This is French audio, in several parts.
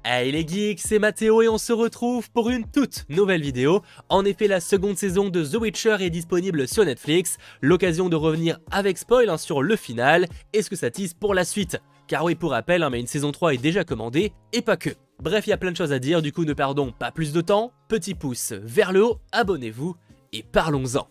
Hey les geeks, c'est Mathéo et on se retrouve pour une toute nouvelle vidéo. En effet, la seconde saison de The Witcher est disponible sur Netflix. L'occasion de revenir avec spoil sur le final et ce que ça tease pour la suite. Car oui, pour rappel, mais une saison 3 est déjà commandée et pas que. Bref, il y a plein de choses à dire, du coup ne perdons pas plus de temps. Petit pouce vers le haut, abonnez-vous et parlons-en.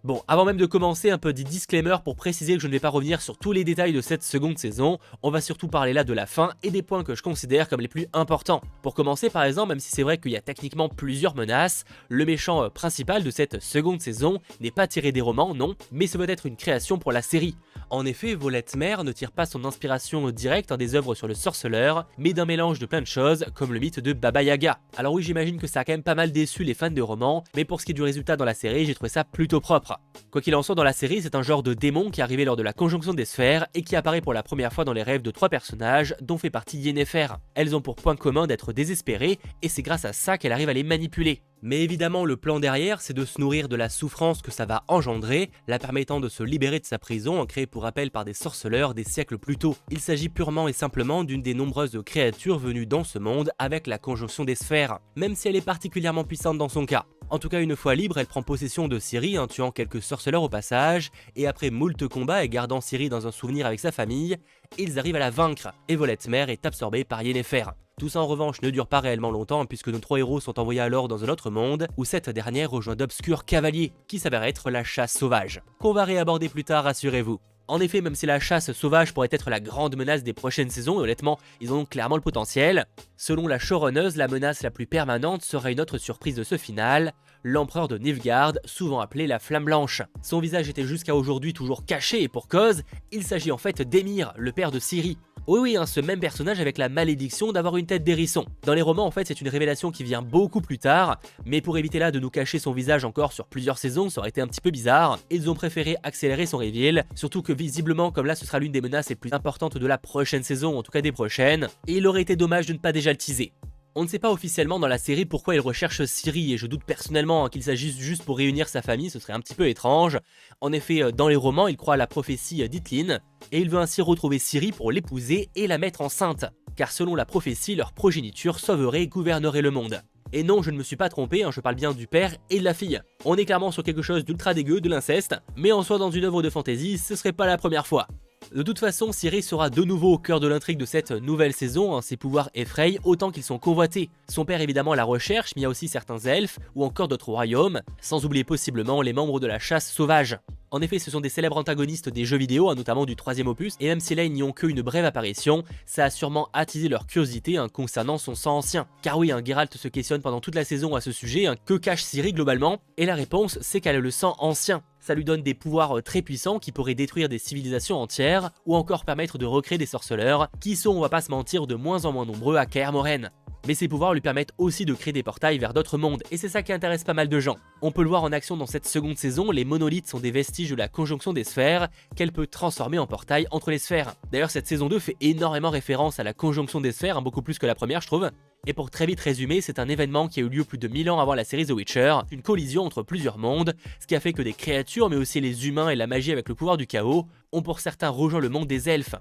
Bon, avant même de commencer, un petit disclaimer pour préciser que je ne vais pas revenir sur tous les détails de cette seconde saison, on va surtout parler là de la fin et des points que je considère comme les plus importants. Pour commencer par exemple, même si c'est vrai qu'il y a techniquement plusieurs menaces, le méchant principal de cette seconde saison n'est pas tiré des romans, non, mais ce peut être une création pour la série. En effet, Volette Mère ne tire pas son inspiration directe des œuvres sur le sorceleur, mais d'un mélange de plein de choses, comme le mythe de Baba Yaga. Alors oui, j'imagine que ça a quand même pas mal déçu les fans de romans, mais pour ce qui est du résultat dans la série, j'ai trouvé ça plutôt propre. Quoi qu'il en soit, dans la série, c'est un genre de démon qui est arrivé lors de la conjonction des sphères et qui apparaît pour la première fois dans les rêves de 3 personnages, dont fait partie Yennefer. Elles ont pour point commun d'être désespérées, et c'est grâce à ça qu'elle arrive à les manipuler. Mais évidemment, le plan derrière, c'est de se nourrir de la souffrance que ça va engendrer, la permettant de se libérer de sa prison, créée pour rappel par des sorceleurs des siècles plus tôt. Il s'agit purement et simplement d'une des nombreuses créatures venues dans ce monde avec la conjonction des sphères, même si elle est particulièrement puissante dans son cas. En tout cas, une fois libre, elle prend possession de Ciri, tuant quelques sorceleurs au passage, et après moult combats et gardant Ciri dans un souvenir avec sa famille, ils arrivent à la vaincre, et Volette Mère est absorbée par Yennefer. Tout ça en revanche ne dure pas réellement longtemps puisque nos 3 héros sont envoyés alors dans un autre monde où cette dernière rejoint d'obscurs cavaliers qui s'avère être la chasse sauvage, qu'on va réaborder plus tard, rassurez-vous. En effet, même si la chasse sauvage pourrait être la grande menace des prochaines saisons, et honnêtement, ils ont clairement le potentiel, selon la showrunneuse, la menace la plus permanente sera une autre surprise de ce final, l'empereur de Nilfgaard, souvent appelé la Flamme Blanche. Son visage était jusqu'à aujourd'hui toujours caché et pour cause, il s'agit en fait d'Emir, le père de Ciri. Oui, ce même personnage avec la malédiction d'avoir une tête d'hérisson. Dans les romans, en fait, c'est une révélation qui vient beaucoup plus tard, mais pour éviter là de nous cacher son visage encore sur plusieurs saisons, ça aurait été un petit peu bizarre, ils ont préféré accélérer son reveal, surtout que visiblement, comme là, ce sera l'une des menaces les plus importantes de la prochaine saison, en tout cas des prochaines, et il aurait été dommage de ne pas déjà le teaser. On ne sait pas officiellement dans la série pourquoi il recherche Ciri et je doute personnellement qu'il s'agisse juste pour réunir sa famille, ce serait un petit peu étrange. En effet, dans les romans, il croit à la prophétie d'Itlin et il veut ainsi retrouver Ciri pour l'épouser et la mettre enceinte, car selon la prophétie, leur progéniture sauverait et gouvernerait le monde. Et non, je ne me suis pas trompé, je parle bien du père et de la fille. On est clairement sur quelque chose d'ultra dégueu, de l'inceste, mais en soi dans une œuvre de fantasy, ce serait pas la première fois. De toute façon, Ciri sera de nouveau au cœur de l'intrigue de cette nouvelle saison, ses pouvoirs effrayent autant qu'ils sont convoités. Son père évidemment la recherche, mais il y a aussi certains elfes ou encore d'autres royaumes, sans oublier possiblement les membres de la chasse sauvage. En effet, ce sont des célèbres antagonistes des jeux vidéo, notamment du 3e opus, et même si là ils n'y ont qu'une brève apparition, ça a sûrement attisé leur curiosité concernant son sang ancien. Car oui, Geralt se questionne pendant toute la saison à ce sujet, que cache Ciri globalement, et la réponse c'est qu'elle a le sang ancien. Ça lui donne des pouvoirs très puissants qui pourraient détruire des civilisations entières, ou encore permettre de recréer des sorceleurs, qui sont, on va pas se mentir, de moins en moins nombreux à Kaer Morhen. Mais ces pouvoirs lui permettent aussi de créer des portails vers d'autres mondes, et c'est ça qui intéresse pas mal de gens. On peut le voir en action dans cette seconde saison, les monolithes sont des vestiges de la conjonction des sphères, qu'elle peut transformer en portail entre les sphères. D'ailleurs cette saison 2 fait énormément référence à la conjonction des sphères, beaucoup plus que la première je trouve. Et pour très vite résumer, c'est un événement qui a eu lieu plus de 1000 ans avant la série The Witcher, une collision entre plusieurs mondes, ce qui a fait que des créatures, mais aussi les humains et la magie avec le pouvoir du chaos, ont pour certains rejoint le monde des elfes.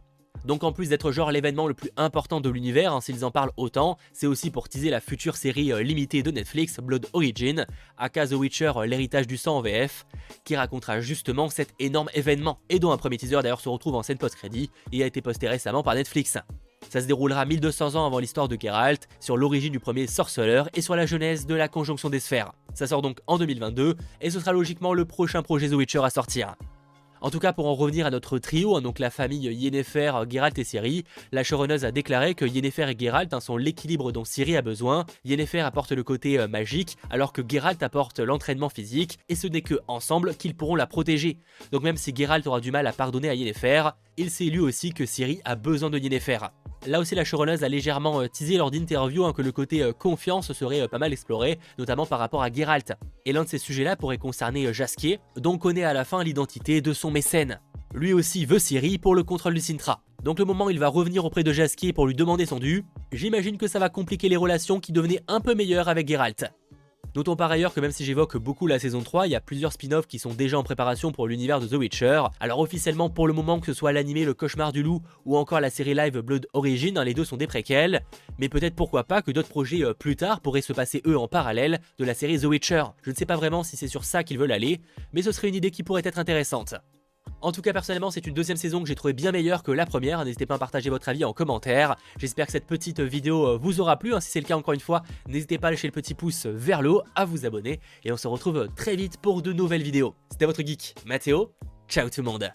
Donc en plus d'être genre l'événement le plus important de l'univers, s'ils en parlent autant, c'est aussi pour teaser la future série limitée de Netflix, Blood Origin, aka The Witcher, l'héritage du sang en VF, qui racontera justement cet énorme événement, et dont un premier teaser d'ailleurs se retrouve en scène post-crédit, et a été posté récemment par Netflix. Ça se déroulera 1200 ans avant l'histoire de Geralt, sur l'origine du premier sorceleur et sur la genèse de la conjonction des sphères. Ça sort donc en 2022, et ce sera logiquement le prochain projet The Witcher à sortir. En tout cas, pour en revenir à notre trio, donc la famille Yennefer, Geralt et Ciri, la showrunneuse a déclaré que Yennefer et Geralt sont l'équilibre dont Ciri a besoin. Yennefer apporte le côté magique, alors que Geralt apporte l'entraînement physique, et ce n'est que ensemble qu'ils pourront la protéger. Donc même si Geralt aura du mal à pardonner à Yennefer, il sait lui aussi que Ciri a besoin de Yennefer. Là aussi la showrunneuse a légèrement teasé lors d'interviews que le côté confiance serait pas mal exploré, notamment par rapport à Geralt. Et l'un de ces sujets là pourrait concerner Jaskier, dont on connaît à la fin l'identité de son mécène. Lui aussi veut Ciri pour le contrôle du Cintra. Donc le moment où il va revenir auprès de Jaskier pour lui demander son dû, j'imagine que ça va compliquer les relations qui devenaient un peu meilleures avec Geralt. Notons par ailleurs que même si j'évoque beaucoup la saison 3, il y a plusieurs spin-offs qui sont déjà en préparation pour l'univers de The Witcher. Alors officiellement pour le moment, que ce soit l'animé Le Cauchemar du Loup ou encore la série live Blood Origin, les deux sont des préquels, mais peut-être pourquoi pas que d'autres projets plus tard pourraient se passer eux en parallèle de la série The Witcher. Je ne sais pas vraiment si c'est sur ça qu'ils veulent aller, mais ce serait une idée qui pourrait être intéressante. En tout cas personnellement c'est une deuxième saison que j'ai trouvé bien meilleure que la première, n'hésitez pas à partager votre avis en commentaire. J'espère que cette petite vidéo vous aura plu, si c'est le cas encore une fois, n'hésitez pas à lâcher le petit pouce vers le haut, à vous abonner, et on se retrouve très vite pour de nouvelles vidéos. C'était votre geek Mathéo, ciao tout le monde.